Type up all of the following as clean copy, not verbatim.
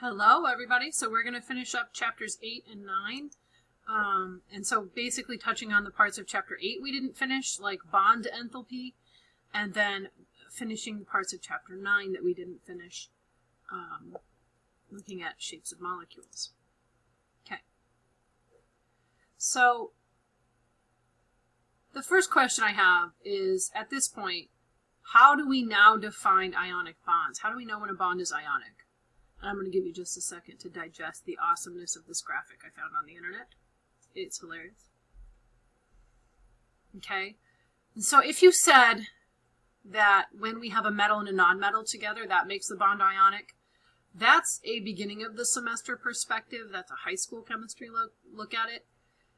Hello, everybody. So we're going to finish up chapters 8 and 9. And so basically touching on the parts of chapter 8 we didn't finish, like bond enthalpy, and then finishing the parts of chapter 9 that we didn't finish, looking at shapes of molecules. Okay. So the first question I have is, at this point, how do we now define ionic bonds? How do we know when a bond is ionic? I'm going to give you just a second to digest the awesomeness of this graphic I found on the internet. It's hilarious. Okay, and so if you said that when we have a metal and a non-metal together, that makes the bond ionic, that's a beginning of the semester perspective. That's a high school chemistry look at it.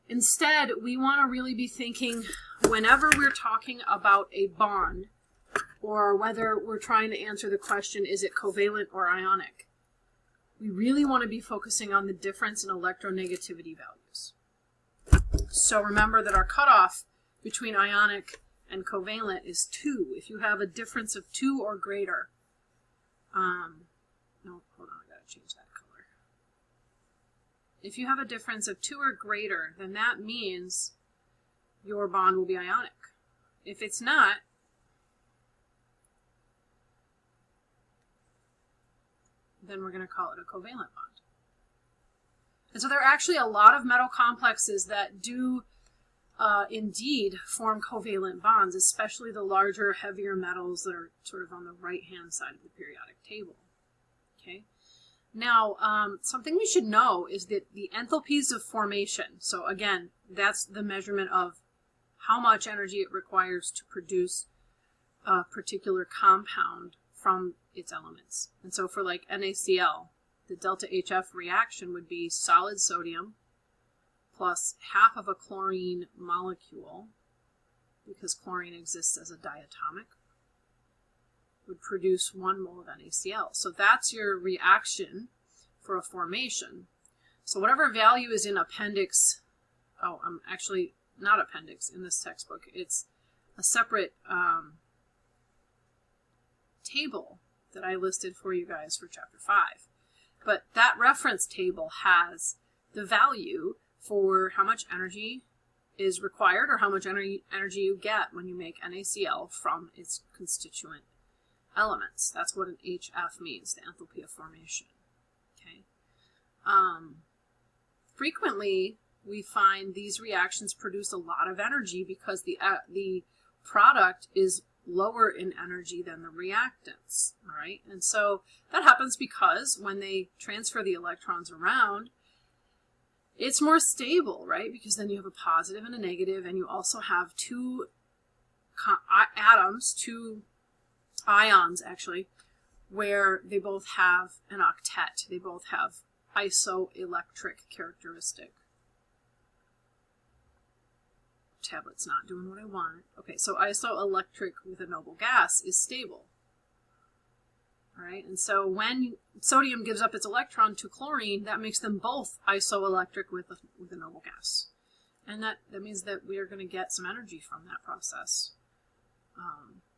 Instead, we want to really be thinking, whenever we're talking about a bond, or whether we're trying to answer the question, is it covalent or ionic? We really want to be focusing on the difference in electronegativity values. So remember that our cutoff between ionic and covalent is 2. If you have a difference of 2 or greater, no, hold on, I gotta change that color. If you have a difference of 2 or greater, then that means your bond will be ionic. If it's not, then we're going to call it a covalent bond. And so there are actually a lot of metal complexes that do indeed form covalent bonds, especially the larger, heavier metals that are sort of on the right-hand side of the periodic table. Okay. Now, something we should know is that the enthalpies of formation, so again, that's the measurement of how much energy it requires to produce a particular compound from its elements. And so for like NaCl, the delta HF reaction would be solid sodium plus half of a chlorine molecule, because chlorine exists as a diatomic, would produce 1 mole of NaCl. So that's your reaction for a formation. So whatever value is in appendix, actually not appendix in this textbook, it's a separate table that I listed for you guys for chapter 5. But that reference table has the value for how much energy is required, or how much energy you get when you make NaCl from its constituent elements. That's what an HF means, the enthalpy of formation. Okay. Frequently, we find these reactions produce a lot of energy because the product is lower in energy than the reactants, all right? And so that happens because when they transfer the electrons around, it's more stable, right? Because then you have a positive and a negative, and you also have two atoms, two ions actually, where they both have an octet. They both have isoelectric characteristic. Tablet's not doing what I want. Okay, so isoelectric with a noble gas is stable. All right, and so when sodium gives up its electron to chlorine, that makes them both isoelectric with a noble gas. And that means that we are going to get some energy from that process.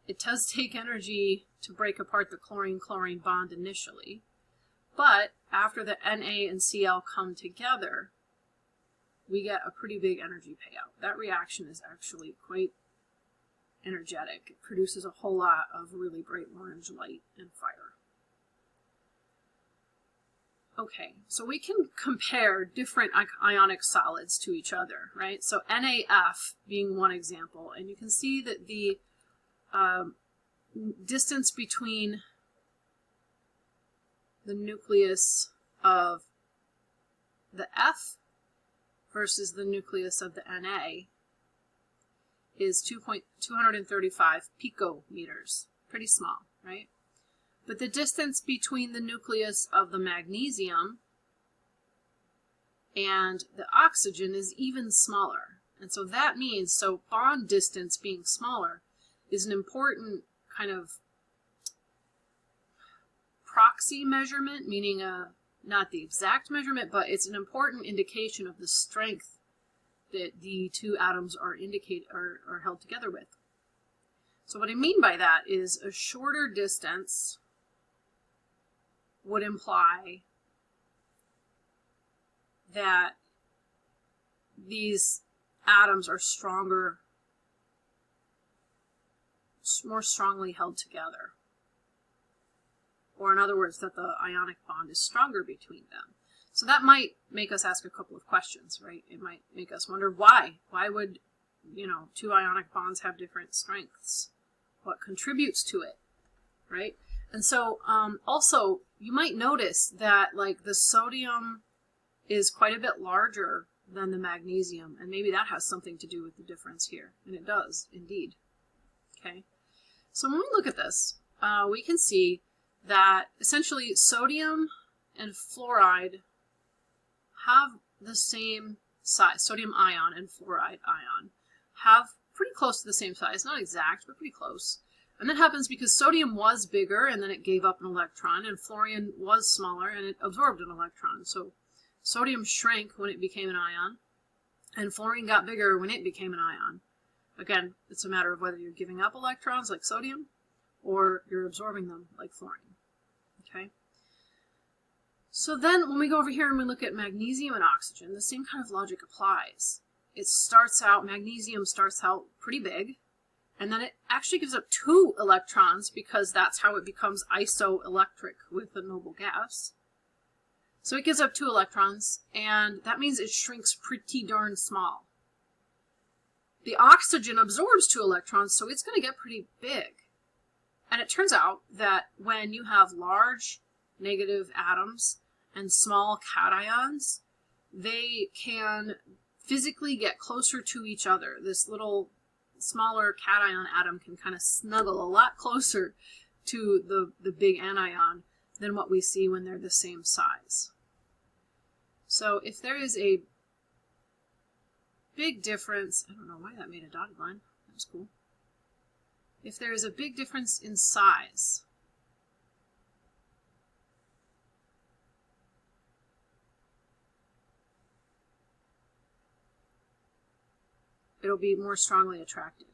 It does take energy to break apart the chlorine-chlorine bond initially, but after the Na and Cl come together, we get a pretty big energy payout. That reaction is actually quite energetic. It produces a whole lot of really bright orange light and fire. Okay, so we can compare different ionic solids to each other, right? So NaF being one example, and you can see that the distance between the nucleus of the F versus the nucleus of the Na is 235 picometers. Pretty small, right? But the distance between the nucleus of the magnesium and the oxygen is even smaller. And so that means, so bond distance being smaller is an important kind of proxy measurement, meaning not the exact measurement, but it's an important indication of the strength that the two atoms are held together with. So what I mean by that is a shorter distance would imply that these atoms are stronger, more strongly held together. Or in other words, that the ionic bond is stronger between them. So that might make us ask a couple of questions, right? It might make us wonder why. Why would, two ionic bonds have different strengths? What contributes to it, right? And so also, you might notice that like the sodium is quite a bit larger than the magnesium, and maybe that has something to do with the difference here. And it does, indeed. Okay. So when we look at this, we can see that essentially sodium and fluoride have the same size. Sodium ion and fluoride ion have pretty close to the same size. Not exact, but pretty close. And that happens because sodium was bigger and then it gave up an electron, and fluorine was smaller and it absorbed an electron. So sodium shrank when it became an ion, and fluorine got bigger when it became an ion. Again, it's a matter of whether you're giving up electrons like sodium or you're absorbing them like fluorine. Okay? So then when we go over here and we look at magnesium and oxygen, the same kind of logic applies. Magnesium starts out pretty big, and then it actually gives up 2 electrons because that's how it becomes isoelectric with the noble gas. So it gives up 2 electrons, and that means it shrinks pretty darn small. The oxygen absorbs 2 electrons, so it's going to get pretty big. And it turns out that when you have large negative atoms and small cations, they can physically get closer to each other. This little smaller cation atom can kind of snuggle a lot closer to the big anion than what we see when they're the same size. So if there is a big difference, I don't know why that made a dotted line, that was cool. If there is a big difference in size, it'll be more strongly attracted.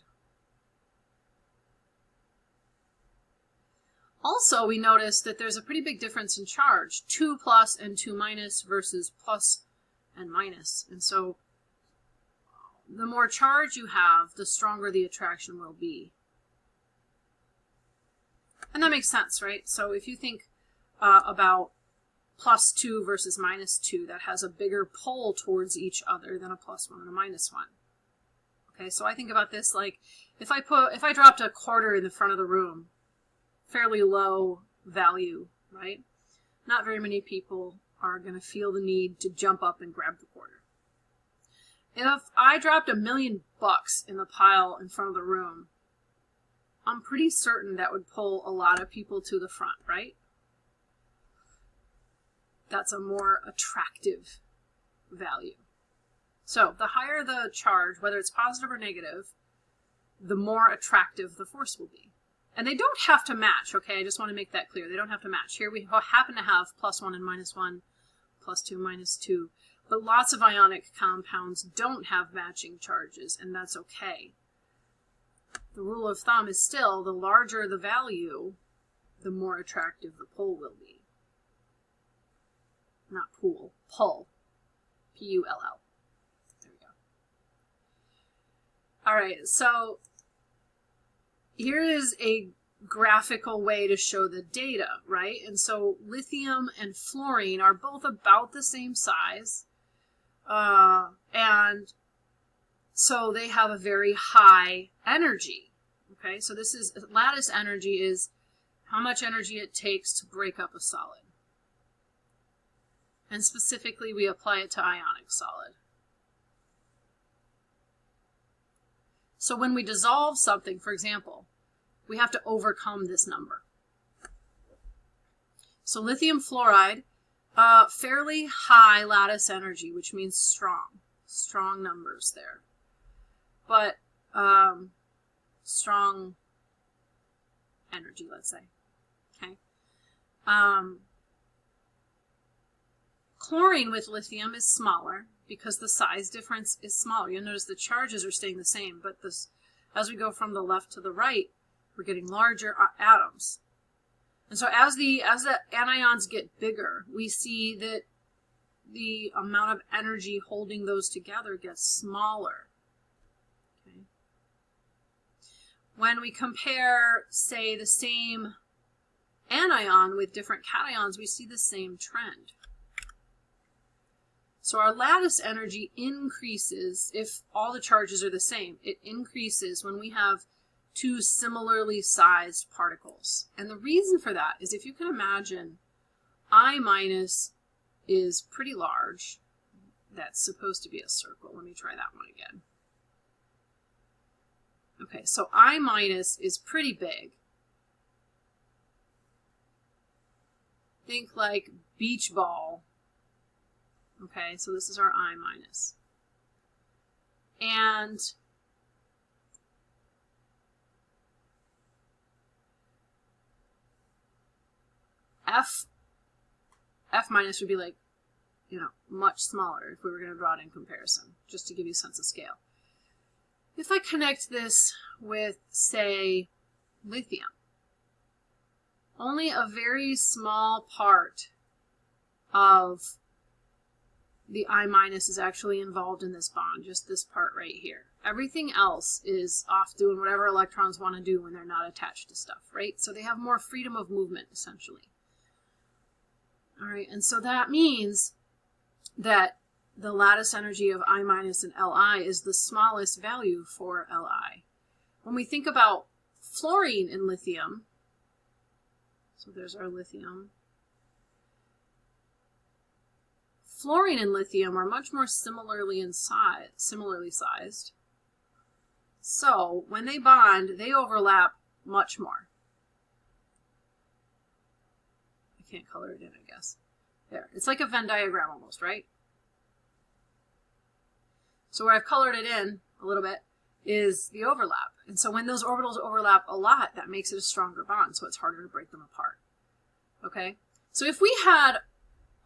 Also, we notice that there's a pretty big difference in charge, 2 plus and 2 minus versus plus and minus. And so the more charge you have, the stronger the attraction will be. And that makes sense, right? So if you think about plus 2 versus minus 2, that has a bigger pull towards each other than a plus 1 and a minus 1. Okay, so I think about this like if I dropped a quarter in the front of the room, fairly low value, right? Not very many people are going to feel the need to jump up and grab the quarter. If I dropped $1 million in the pile in front of the room, I'm pretty certain that would pull a lot of people to the front, right? That's a more attractive value. So the higher the charge, whether it's positive or negative, the more attractive the force will be. And they don't have to match, okay? I just want to make that clear. They don't have to match. Here we happen to have plus 1 and minus 1, plus 2, minus 2. But lots of ionic compounds don't have matching charges, and that's okay. The rule of thumb is still the larger the value, the more attractive the pull will be. Not pool, pull. P-U-L-L. There we go. All right, so here is a graphical way to show the data, right? And so lithium and fluorine are both about the same size. And so they have a very high energy. Okay, so this is lattice energy is how much energy it takes to break up a solid. And specifically, we apply it to ionic solid. So when we dissolve something, for example, we have to overcome this number. So lithium fluoride, fairly high lattice energy, which means strong numbers there. But strong energy, let's say. Okay. Chlorine with lithium is smaller because the size difference is smaller. You'll notice the charges are staying the same, but as we go from the left to the right, we're getting larger atoms. And so as the anions get bigger, we see that the amount of energy holding those together gets smaller. Okay. When we compare, say, the same anion with different cations, we see the same trend. So our lattice energy increases if all the charges are the same. It increases when we have two similarly sized particles. And the reason for that is, if you can imagine, I minus is pretty large. That's supposed to be a circle. Let me try that one again. Okay, so I minus is pretty big. Think like beach ball. Okay, so this is our I minus. And F minus would be like, much smaller if we were going to draw it in comparison, just to give you a sense of scale. If I connect this with, say, lithium, only a very small part of the I minus is actually involved in this bond, just this part right here. Everything else is off doing whatever electrons want to do when they're not attached to stuff, right? So they have more freedom of movement, essentially. All right, and so that means that the lattice energy of I minus and Li is the smallest value for Li. When we think about fluorine and lithium, so there's our lithium. Fluorine and lithium are much more similarly sized. So when they bond, they overlap much more. I can't color it in, I guess. There, it's like a Venn diagram almost, right? So where I've colored it in a little bit is the overlap. And so when those orbitals overlap a lot, that makes it a stronger bond, so it's harder to break them apart. Okay? So if we had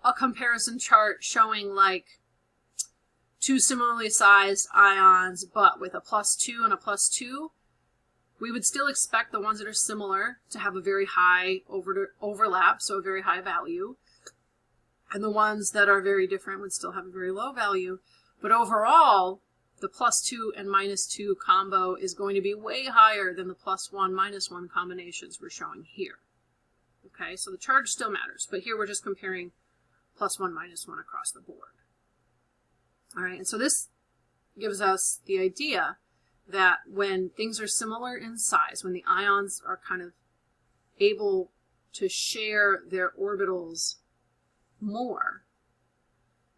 a comparison chart showing like two similarly sized ions, but with a +2 and a +2, we would still expect the ones that are similar to have a very high overlap, so a very high value. And the ones that are very different would still have a very low value. But overall, the +2 and -2 combo is going to be way higher than the +1, -1 combinations we're showing here. Okay, so the charge still matters, but here we're just comparing +1, -1 across the board. All right, and so this gives us the idea that when things are similar in size, when the ions are kind of able to share their orbitals more,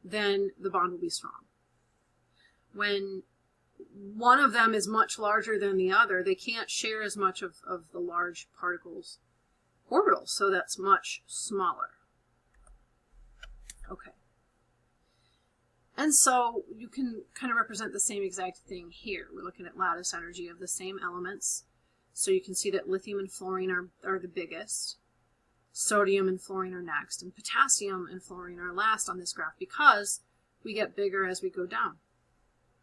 then the bond will be strong. When one of them is much larger than the other, they can't share as much of the large particles' orbitals, so that's much smaller. Okay. And so you can kind of represent the same exact thing here. We're looking at lattice energy of the same elements. So you can see that lithium and fluorine are the biggest. Sodium and fluorine are next. And potassium and fluorine are last on this graph because we get bigger as we go down.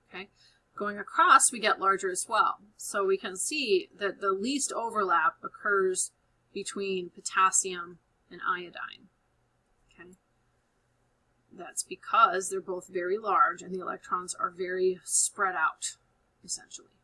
Okay? Going across, we get larger as well. So we can see that the least overlap occurs between potassium and iodine. Okay? That's because they're both very large and the electrons are very spread out, essentially.